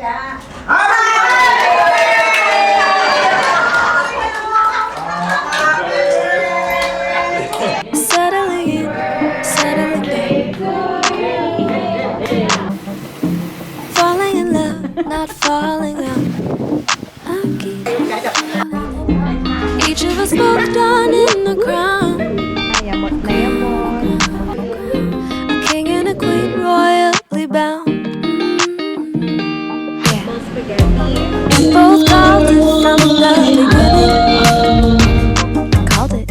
Settling in, settling down. Falling in love, not falling out. I keep each of us both down in the ground. Yamot na yamot. A king and a queen royally bound. Yeah. Both called it from the beginning. Called it.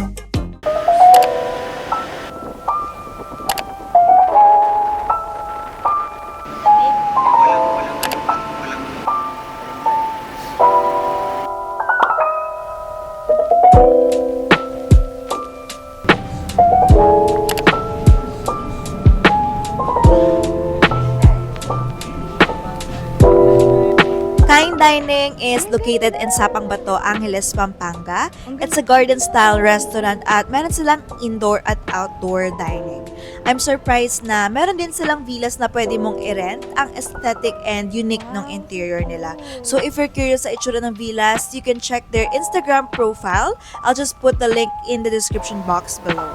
Kind Dining is located in Sapang Bato, Angeles, Pampanga. It's a garden-style restaurant at meron silang indoor at outdoor dining. I'm surprised na meron din silang villas na pwede mong i-rent. Ang aesthetic and unique ng interior nila. So if you're curious sa itsura ng villas, you can check their Instagram profile. I'll just put the link in the description box below.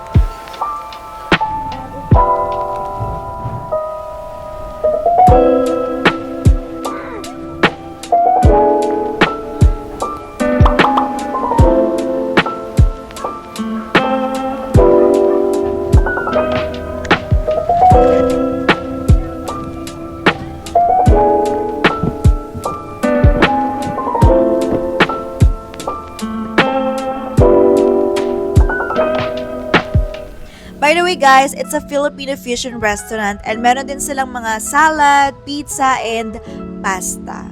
By the way guys, it's a Filipino fusion restaurant and meron din silang mga salad, pizza, and pasta.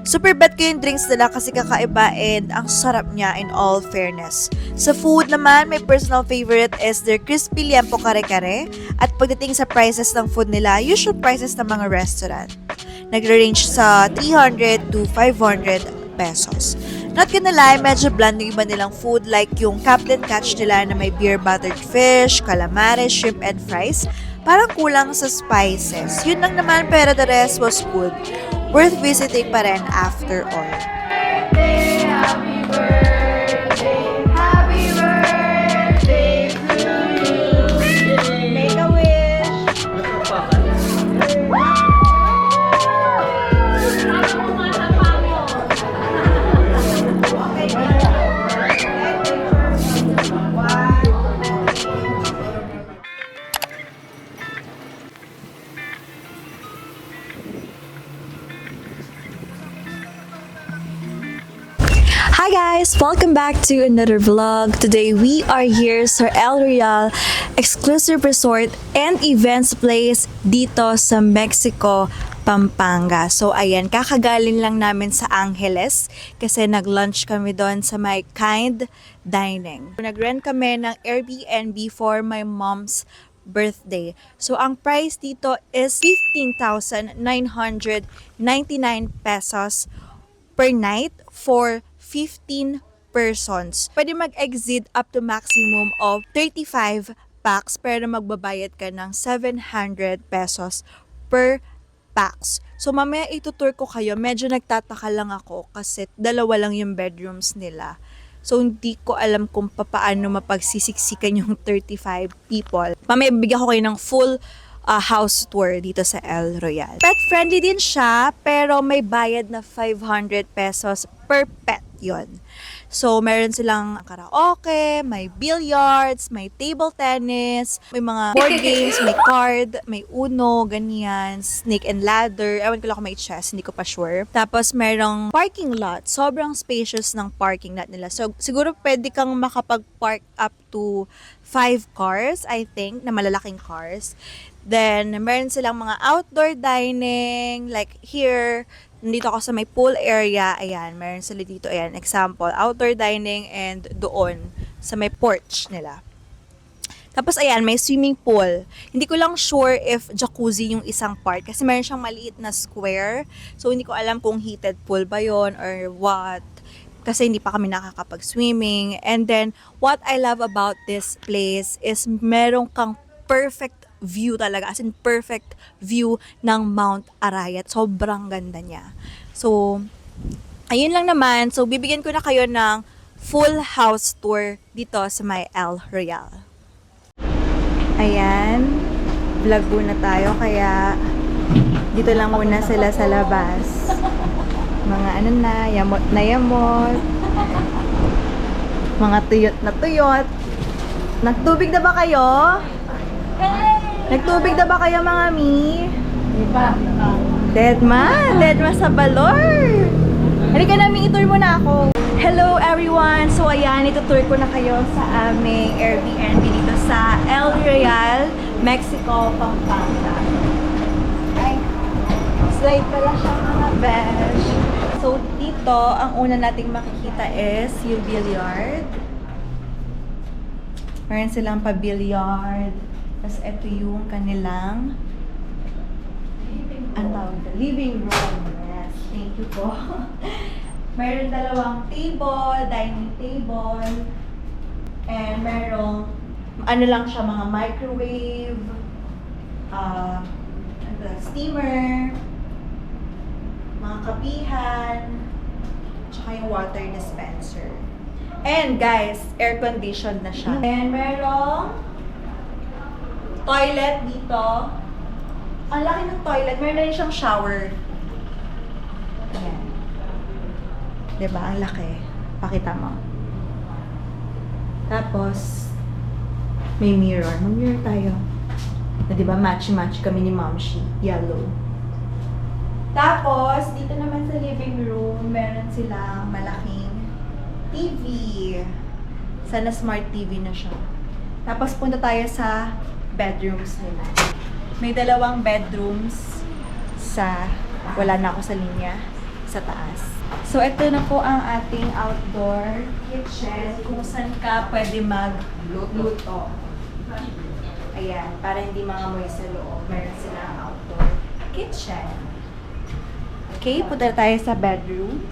Super bet ko yung drinks nila kasi kakaiba and ang sarap niya in all fairness. Sa food naman, my personal favorite is their crispy liempo kare-kare at pagdating sa prices ng food nila, usual prices ng mga restaurant. Nagre-range sa 300 to 500 pesos. Not gonna lie, medyo bland yung iba nilang food like yung Captain Catch nila na may beer buttered fish, calamares, shrimp, and fries. Parang kulang sa spices. Yun lang naman pero the rest was good. Worth visiting pa rin after all. Make a wish! Hi guys! Welcome back to another vlog. Today we are here sa El Royale Exclusive Resort and Events Place dito sa Mexico, Pampanga. So ayan, kakagaling lang namin sa Angeles kasi nag-lunch kami doon sa my Kind Dining. Nag-rent kami ng Airbnb for my mom's birthday. So ang price dito is 15,999 pesos per night for 15 persons. Pwede mag-exceed up to maximum of 35 packs pero magbabayad ka ng 700 pesos per packs. So mamaya itutour ko kayo. Medyo nagtataka lang ako kasi dalawa lang yung bedrooms nila. So hindi ko alam kung paano mapagsisiksikan yung 35 people. Mamaya bibigyan ko kayo ng full house tour dito sa El Royale. Pet friendly din siya pero may bayad na 500 pesos per pet yon. So, meron silang karaoke, may billiards, may table tennis, may mga board games, may card, may uno, ganyan, snake and ladder. Ewan ko lang kung may chess, hindi ko pa sure. Tapos, merong parking lot. Sobrang spacious ng parking lot nila. So, siguro pwede kang makapag-park up to 5 cars, I think, na malalaking cars. Then, meron silang mga outdoor dining, like here, nandito ako sa may pool area, ayan, meron sila dito, ayan, example, outdoor dining and doon, sa may porch nila. Tapos, ayan, may swimming pool. Hindi ko lang sure if jacuzzi yung isang part, kasi meron siyang maliit na square, so hindi ko alam kung heated pool ba yon or what, kasi hindi pa kami nakakapag-swimming. And then, what I love about this place is meron kang perfect view talaga, as in perfect view ng Mount Arayat. Sobrang ganda niya. So, ayun lang naman. So, bibigyan ko na kayo ng full house tour dito sa may El Royale. Ayan, vlog muna tayo, kaya dito lang muna sila sa labas. Mga ano na, yamot na yamot. Mga tuyot na tuyot. Nagtubig na ba kayo? Nagtubig na ba kayo, mga mi? Deadma sa balor. Halika namin, itour mo na ako. Hello everyone! So ayan, itutour ko na kayo sa aming Airbnb dito sa El Royale, Mexico, Pampanga. Ay, slide pala siya, mga besh. So dito, ang una nating makikita is yung billiard. Meron silang pa-billiard. Tapos ito yung kanilang living room. Yes, thank you po. Meron dalawang table, dining table, and merong, ano lang siya, mga microwave, steamer, mga kapihan, tsaka yung water dispenser. And guys, air conditioned na siya. And merong toilet dito. Ang laki ng toilet, meron na rin siyang shower. Ayan. Diba? Ang laki. Pakita mo. Tapos, may mirror. May mirror tayo. Na diba, matchy-matchy kami ni Momshi. Yellow. Tapos, dito naman sa living room, meron silang malaking TV. Sana smart TV na siya. Tapos, punta tayo sa bedrooms nila. May dalawang bedrooms sa, wala na ako sa linya, sa taas. So, ito na po ang ating outdoor kitchen kung saan ka pwede magluto. Ayan, para hindi mangamoy sa loob. Meron silang outdoor kitchen. Okay, punta tayo sa bedrooms.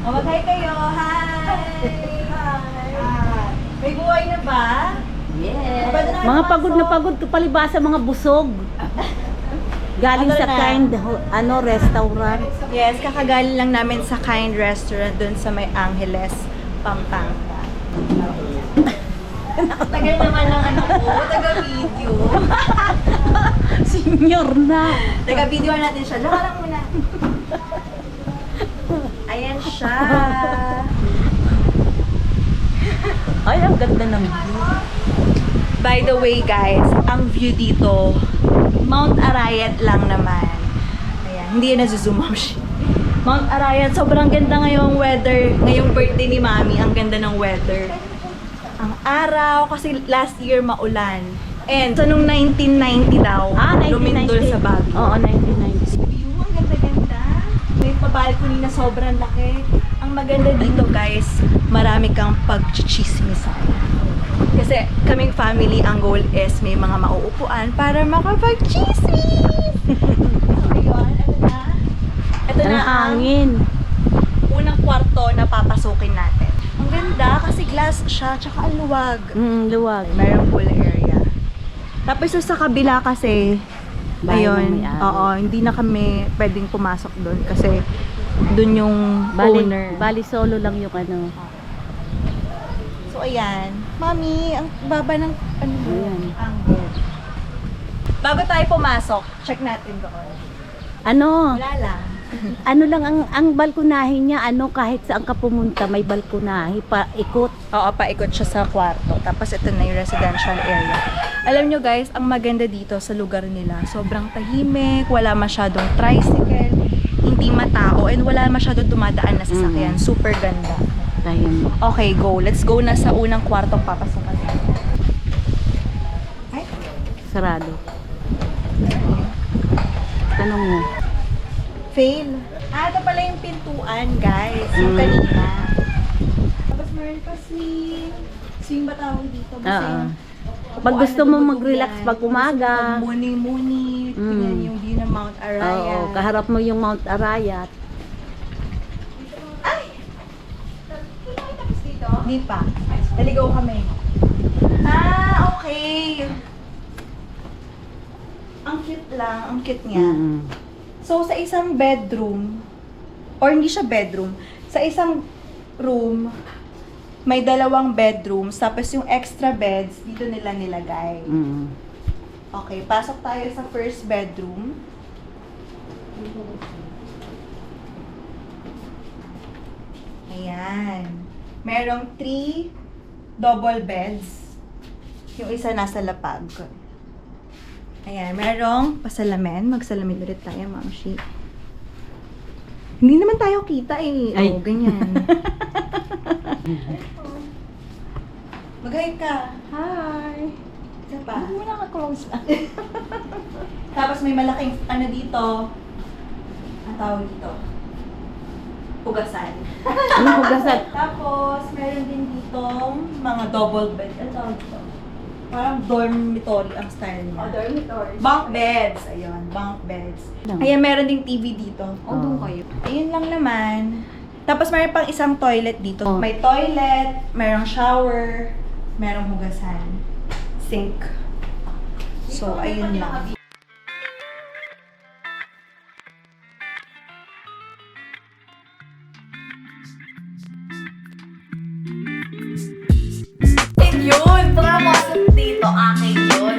Oh, mag-hi kayo! Hi! Hi! May buhay na ba? Yes. Mga pagod na pagod. Palibasa mga busog. Galing sa Kind restaurant. Yes, kakagaling lang namin sa Kind Restaurant dun sa may Angeles, Pampanga. Tagal naman ng ano ko, taga-video. Senior na. Taga-video natin siya. Diyan ka lang muna. Ayan siya. Ay, ang ganda ng view. By the way guys, ang view dito, Mount Arayat lang naman. Ayan, hindi yan nasuzoom out siya. Mount Arayat, sobrang ganda ngayong weather. Ngayong birthday ni Mami, ang ganda ng weather. Ang araw, kasi last year maulan. And so nung 1990 daw, 1990. lumindol sa Baguio. Oo, 1990. View, ang ganda-ganda. May pa-balcony na sobrang laki. Ang maganda dito guys, marami kang pag-chismisan. Kasi kaming family, ang goal is may mga mauupuan para makapag-chismis! So ayun, ito na. Ito Ang na ang hangin. unang kwarto na papasukin natin. Ang ganda kasi glass siya, tsaka ang luwag. Luwag. Mayroong pool area. Tapos sa kabila kasi, Bahay ng ayun, may-ari. oo, hindi na kami pwedeng pumasok doon kasi doon yung owner. Bali solo lang yung ano. So ayan, Mami, ang baba ng ano mo? Ayan. Angle. Bago tayo pumasok, check natin doon. Ano? Wala lang. Ano lang ang balkonahe niya, kahit saan ka pumunta, may balkonahe, paikot. Oo, paikot siya sa kwarto. Tapos ito na yung residential area. Alam nyo guys, ang maganda dito sa lugar nila, sobrang tahimik, wala masyadong tricycle, hindi matao, and wala masyadong dumadaan na sasakyan. Super ganda. Tahimik. Okay, go. Let's go na sa unang kwartong papasokan natin. Ay, Sarado. Tanong mo. fail. Ito pala yung pintuan, guys. Yung kanina. Tapos meron pa swing ba tawag dito? Oo. Pag gusto mo mag-relax pag umaga. Muni-muni. Tingnan yung view ng Mount Arayat. Oo, kaharap mo yung Mount Arayat. Ay! Hindi pa. Naligaw kami. Ah, okay. Ang cute lang, ang cute niya. So, sa isang bedroom, or hindi siya bedroom, sa isang room, may 2 bedrooms, tapos yung extra beds, dito nila nilagay. Okay, pasok tayo sa first bedroom. Ayan. Merong 3 double beds. Yung isa nasa lapag. Ayan, merong pasalamin. Magsalamin ulit tayo, Mamshi. Hindi naman tayo kita eh. Ay. Oh, ganyan. Mag-hi ka. Hi. Isa pa. Hindi mo naka-close na. Tapos may malaking ano dito. Ang tawag dito. Hugasan. Ano hugasan? Tapos meron din ditong mga double bed. Ano tawag dito? Parang dormitory ang style niya. dormitory. Bunk beds. Ayun, bunk beds. Lang. Ayan, meron ding TV dito. Doon kayo. Ayun lang naman. Tapos meron pang isang toilet dito. Oh. May toilet, merong shower, merong hugasan, sink. So, ayun lang. Yun! Pumasok dito, akin yun.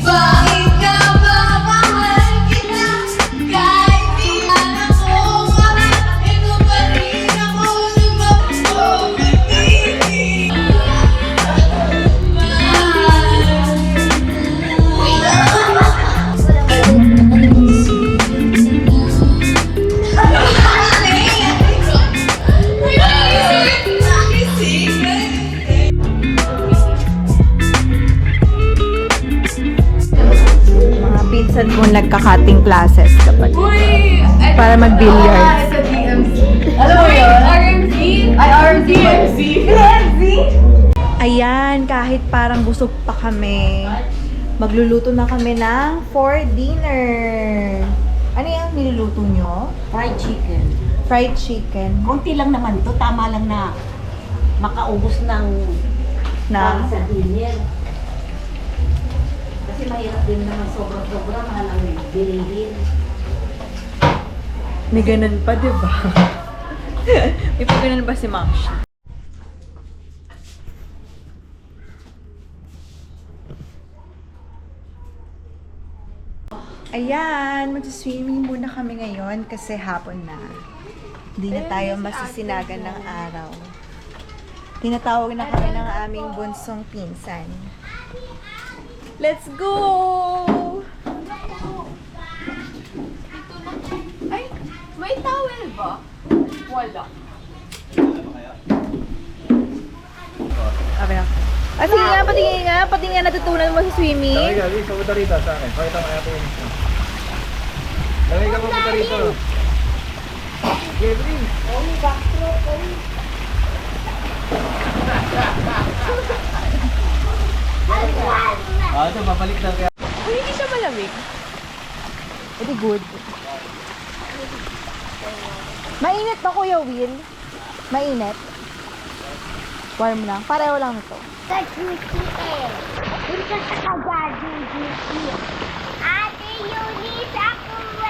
Bakit ka ba mahal kita? Kahit di lang ako mahal, ito pa rin ako nagmamahal. Mga pinsan ko nagka-cutting classes kapag para mag-billiards. Alam mo yun? RMC? Ay, RMC. Ayan, kahit parang busog pa kami, magluluto na kami ng for dinner. Ano yung niluluto nyo? Fried chicken. Fried chicken Konti lang naman to. Tama lang na makaubos ng na sa dinner. Kasi mahirap din naman sobra-sobra. Mahal ang bilihin. may ganun pa, di ba? May pa ganun ba si Mamshi? Ayan, mag-swimming muna kami ngayon kasi hapon na. Hindi na tayo masisinagan ng araw. Tinatawag na kami ng aming bunsong pinsan. Let's go! Ay, may towel ba? Wala. Okay na. Ah, sige nga, patingin nga natutunan mo sa swimming. Lagay ka, Liz, pumunta rito sa akin. Pakita mo kaya po yung isa. Lagay ka pumunta rito. Jeffrey! Ah, ito, babalik na kaya. Uy, hindi siya malamig. Very good. Mainit ba, Kuya Will? Mainit? Warm lang. Pareho lang ito. Ate Eunice, ako rin.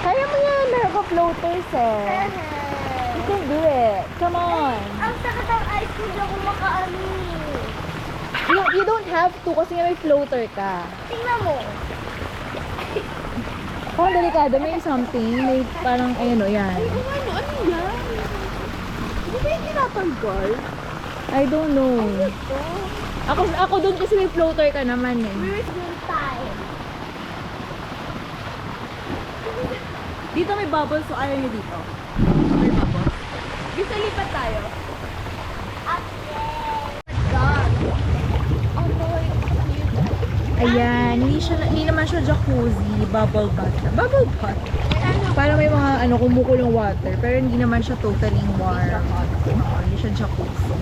Kaya mo yan. Meron ka floaters eh. You can do it. Come on. Ang sakit ang ice cream na kumakaano. You don't have to kasi nga may floater ka. Tingnan mo. Parang delikado. May something. May parang, ayun o, yan. Ano yan? Hindi ba yung tinatanggal? I don't know. Ako doon kasi may floater ka naman eh. Where's your time? Dito may bubbles, so ayaw niyo dito. May Bisa lipat tayo. Ayan, hindi naman siya jacuzzi, bubble bath. Bubble bath. Para may mga kumukulong water, pero hindi naman siya totally warm. Oo, hindi siya jacuzzi.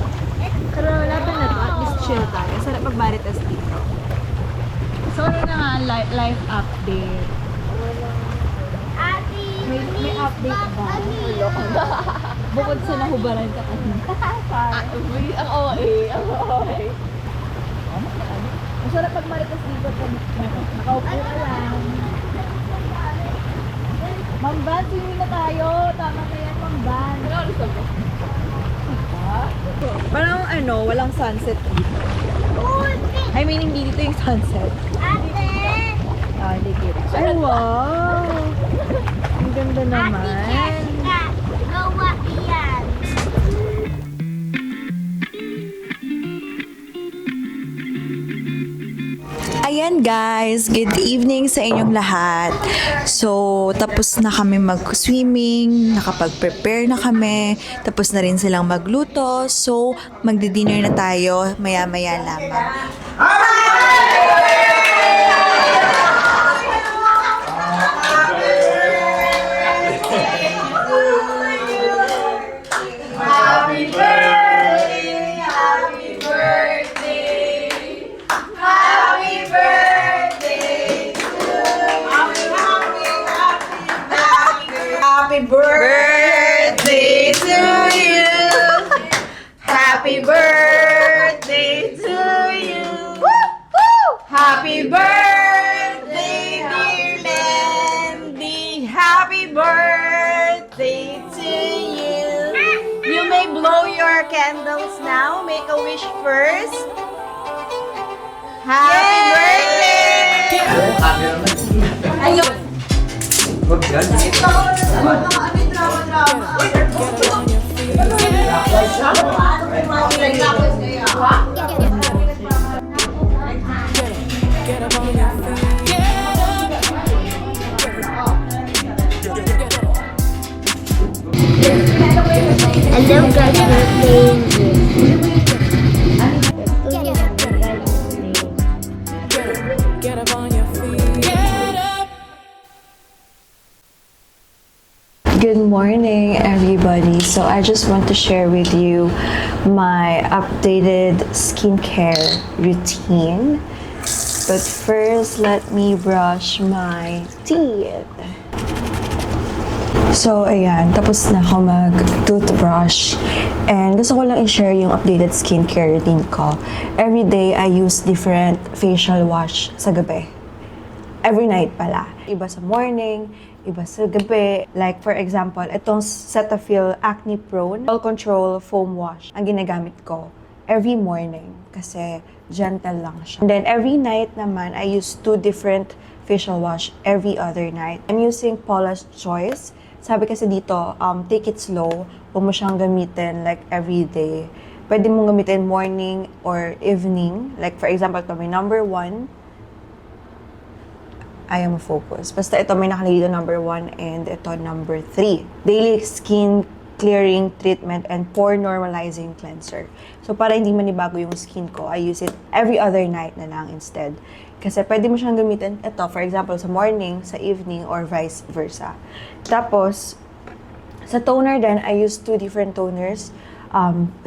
Pero laban na to, at least chill tayo. Sarap mag-marites dito. So, ano na nga, life update. May update ba? Bukod sa nahubaran ka kanina. Ang OA. Ang sarap pag marites dito pag nakaupo ka lang. Mamban, swimming na tayo. Tama na yan, Mamban. Parang walang sunset dito. I mean, hindi dito yung sunset. Ah, hindi kita. Ay, wow! Ang ganda naman. Gawa yan. Ayan guys, good evening sa inyong lahat. So, tapos na kami mag-swimming, nakapag-prepare na kami, tapos na rin silang magluto. So, magdi-dinner na tayo maya-maya lamang. Happy birthday to you. Happy birthday to you. Happy birthday, dear Mandy. Happy birthday to you. You may blow your candles now. Make a wish first. Happy birthday. Ayun. Huwag yan. Hello guys, we're playing Good morning, everybody. So I just want to share with you my updated skincare routine. But first, let me brush my teeth. So, ayan, tapos na ako mag-toothbrush. And gusto ko lang i-share yung updated skincare routine ko. Every day, I use different facial wash sa gabi. Every night pala. Iba sa morning, iba sa gabi. Like, for example, itong Cetaphil Acne Prone All Control Foam Wash ang ginagamit ko every morning kasi gentle lang siya. And then, every night naman, I use 2 different facial wash every other night. I'm using Paula's Choice. Sabi kasi dito, take it slow. Huwag mo siyang gamitin like every day. Pwede mong gamitin morning or evening. Like, for example, ito may number 1. Ayaw mo focus. Basta ito may nakalagay dito number 1 and ito number 3. Daily skin clearing treatment and pore normalizing cleanser. So para hindi manibago yung skin ko, I use it every other night na lang instead. Kasi pwede mo siyang gamitin ito, for example, sa morning, sa evening, or vice versa. Tapos, sa toner din, I use 2 different toners.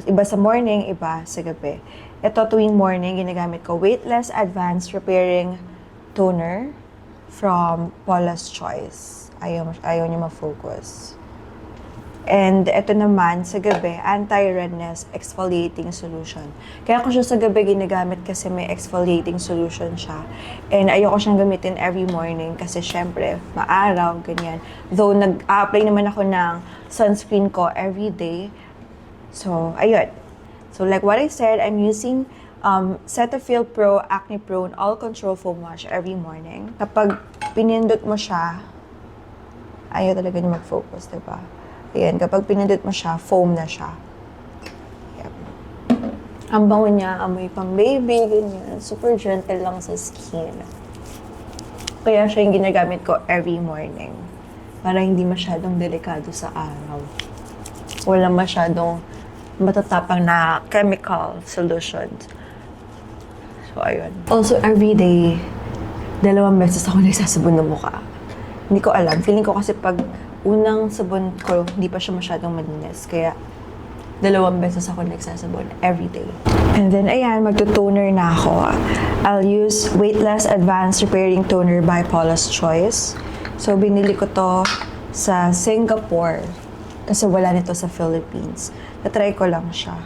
Iba sa morning, iba sa gabi. Ito tuwing morning, ginagamit ko Weightless Advanced Repairing Toner from Paula's Choice. Ayaw niya ma-focus. And ito naman, sa gabi, anti-redness exfoliating solution. Kaya ko siya sa gabi ginagamit kasi may exfoliating solution siya. And ayoko siyang gamitin every morning kasi syempre, maaraw, ganyan. Though nag-apply naman ako ng sunscreen ko every day. So, ayun. So, like what I said, I'm using Cetaphil Pro Acne Prone All Control Foam Wash every morning. Kapag pinindot mo siya, ayaw talaga niya mag-focus, diba? Ayan, kapag pinindot mo siya, foam na siya. Yep. Ang bango niya, amoy pang baby, ganyan. Super gentle lang sa skin. Kaya siya yung ginagamit ko every morning. Para hindi masyadong delikado sa araw. wala masyadong matatapang na chemical solutions. So, ayun. Also, every day, 2 beses ako nagsasabon ng mukha. Hindi ko alam. Feeling ko kasi pag unang sabon ko, hindi pa siya masyadong malinis. Kaya, 2 beses ako nagsasabon every day. And then, ayan, magto-toner na ako. I'll use Weightless Advanced Repairing Toner by Paula's Choice. So, binili ko to sa Singapore kasi wala nito sa Philippines. Tatry ko lang siya.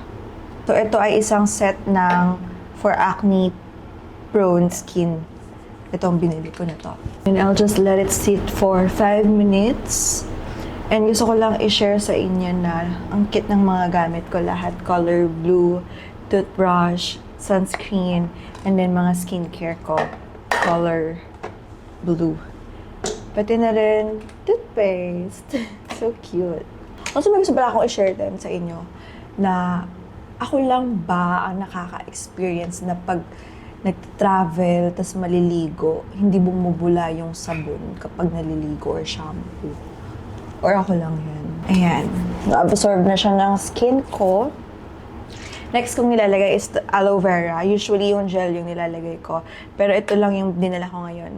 So, ito ay isang set ng for acne-prone skin. Itong binili ko na to. And I'll just let it sit for 5 minutes. And gusto ko lang i-share sa inyo na ang kit ng mga gamit ko lahat. Color blue, toothbrush, sunscreen, and then mga skincare ko. Color blue. Pati na rin toothpaste. So cute. Also, may gusto pala akong i-share din sa inyo na ako lang ba ang nakaka-experience na pag nag-travel tas maliligo, hindi bumubula yung sabon kapag naliligo or shampoo. Or ako lang yun. Ayan. Na-absorb na siya ng skin ko. Next kong nilalagay is aloe vera. Usually yung gel yung nilalagay ko. Pero ito lang yung dinala ko ngayon.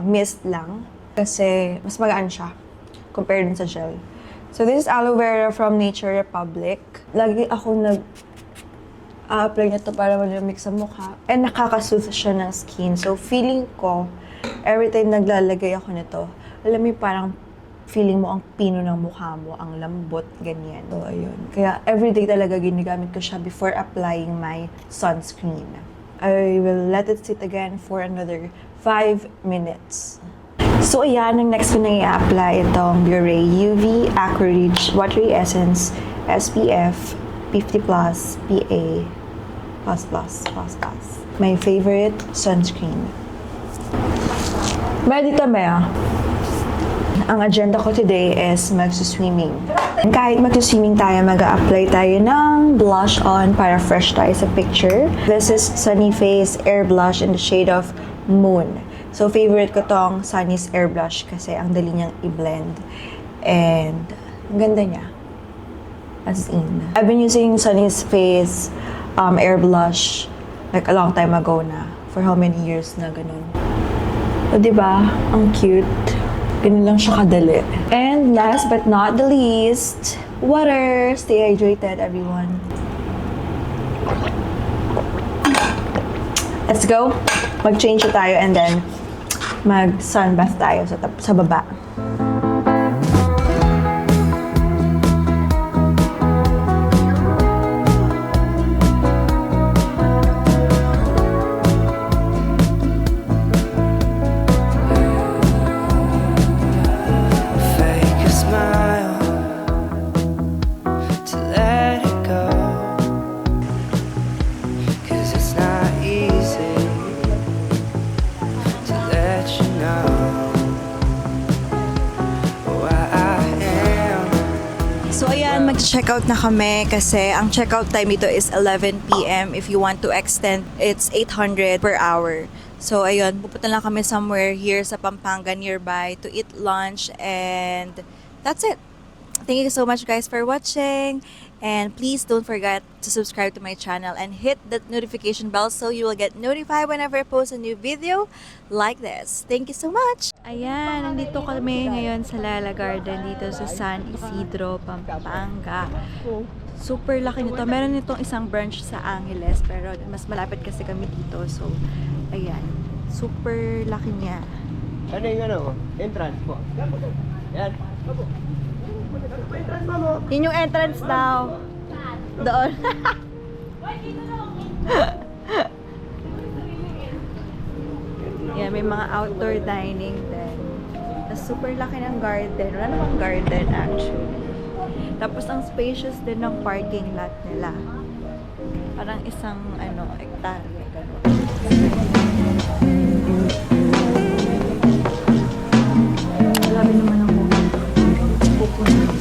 Mist lang. Kasi mas magaan siya compared dun sa gel. So this is aloe vera from Nature Republic. Lagi ako apply nito para malamig sa mukha. And nakaka-soothe siya ng skin. So feeling ko, every time naglalagay ako nito, alam mo parang feeling mo ang pino ng mukha mo, ang lambot, ganyan. So, ayun. Kaya everyday talaga ginagamit ko siya before applying my sunscreen. I will let it sit again for another 5 minutes. So, ayan, ang next ko na i-apply itong Biore UV Aqua Ridge Watery Essence SPF 50+, PA+++++. My favorite sunscreen. Medyo Mea. Ang agenda ko today is magsuswimming. Kahit magsuswimming tayo, mag-a-apply tayo ng blush on para fresh tayo sa picture. This is Sunny Face Air Blush in the shade of Moon. So, favorite ko tong Sunny's Air Blush kasi ang dali niyang i-blend. And, ang ganda niya. As in. I've been using Sunny's Face Air Blush like a long time ago na. For how many years na ganun. O, diba? Ang cute. Ganun lang siya kadali. And last but not the least, water. Stay hydrated, everyone. Let's go. Mag-change tayo and then mag-sunbath tayo sa baba. So ayan, mag-checkout na kami kasi ang checkout time dito is 11 p.m. If you want to extend, it's 800 per hour. So ayun, pupunta lang kami somewhere here sa Pampanga nearby to eat lunch and that's it. Thank you so much guys for watching and please don't forget to subscribe to my channel and hit the notification bell so you will get notified whenever I post a new video like this. Thank you so much! Ayan, nandito kami ngayon sa Lala Garden dito sa San Isidro, Pampanga. Super laki nito. Meron nitong isang branch sa Angeles pero mas malapit kasi kami dito. So, ayan. Super laki niya. Ano yung entrance po? Yan. Yun yung entrance daw. Doon. Yan, may mga outdoor dining din. Tapos super laki ng garden. Wala namang garden actually. Tapos ang spacious din ng parking lot nila. Parang isang hektarya. Grabe naman ako. Pupunta.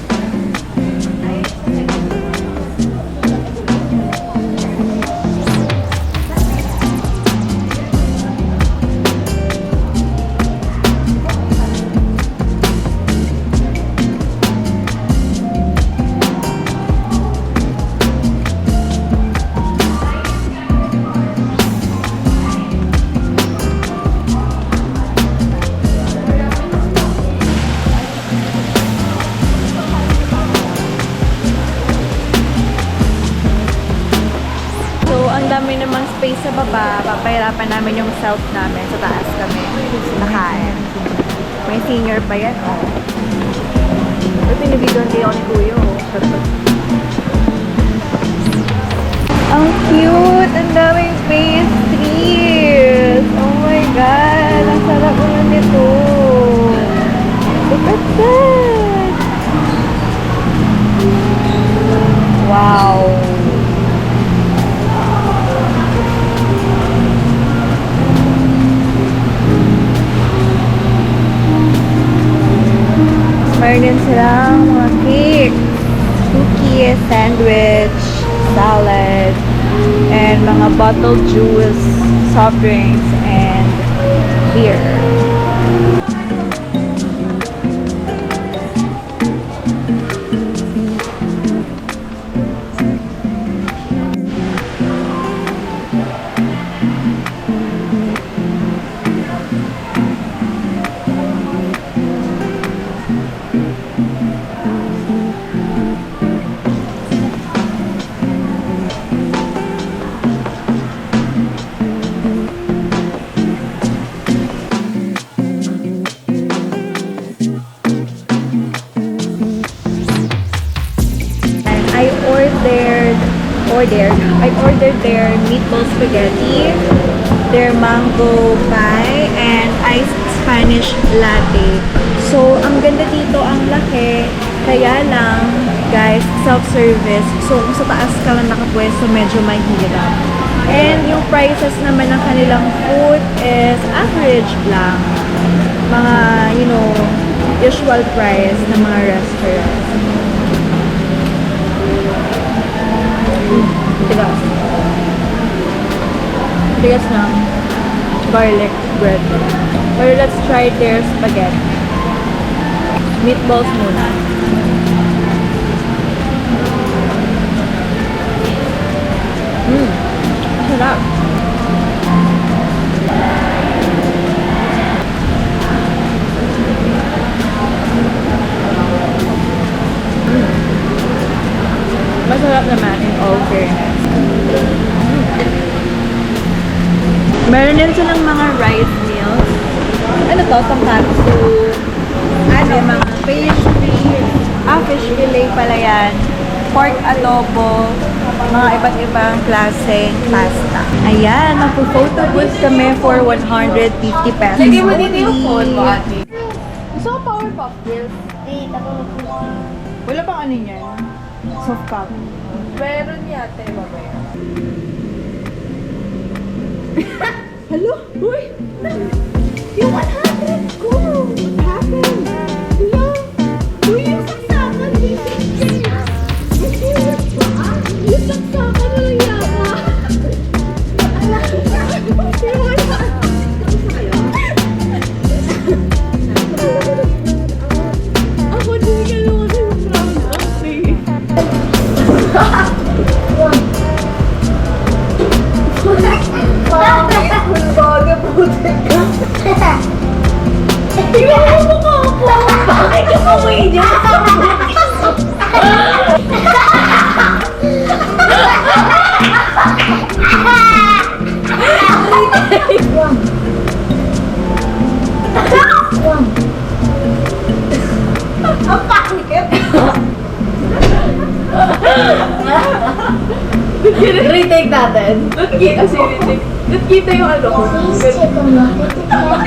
dami namang space sa baba, papahirapan namin yung self namin. Sa taas kami. Nakain. May senior pa yan, oh. Pero pinabidon kayo ni Kuya, oh. Ang cute! Ang daming pastries! Oh my God! Ang sarap naman nito! Look at that! Wow! Meron din silang mga cake, cookies, sandwich, salad, and mga bottled juice, soft drinks, and beer. And I ordered their meatball spaghetti, their mango pie, and iced Spanish latte. So, ang ganda dito, ang laki. Kaya lang, guys, self-service. So, kung sa taas ka lang nakapwesto, medyo mahirap. And yung prices naman ng kanilang food is average lang. Mga, you know, usual price ng mga restaurants. Tigas. Tigas ng garlic bread. Pero let's try their spaghetti. Meatballs muna. Sarap. Masarap naman in all fairness. Meron din silang mga rice meals. Ano to? Tonkatsu. Ano? Mga fish fillet pala yan. Pork adobo. Mga iba't ibang klaseng pasta. Ayan, magpo-photo booth kami for 150 pesos. Lagay mo dito yung phone mo, only. ate. Gusto ko Powerpuff Girls. Wala pang ano niyan? Soft cup. Meron yate, babaya. Hello? Uy! Yung 100 ko! What happened? Hello? Uy, yung saksakan! Hindi ba? Yung saksakan na lang yata! Ako din ka naman yung brown coffee. Retake natin. Let's kita yung ano ko. Please take a look at the camera.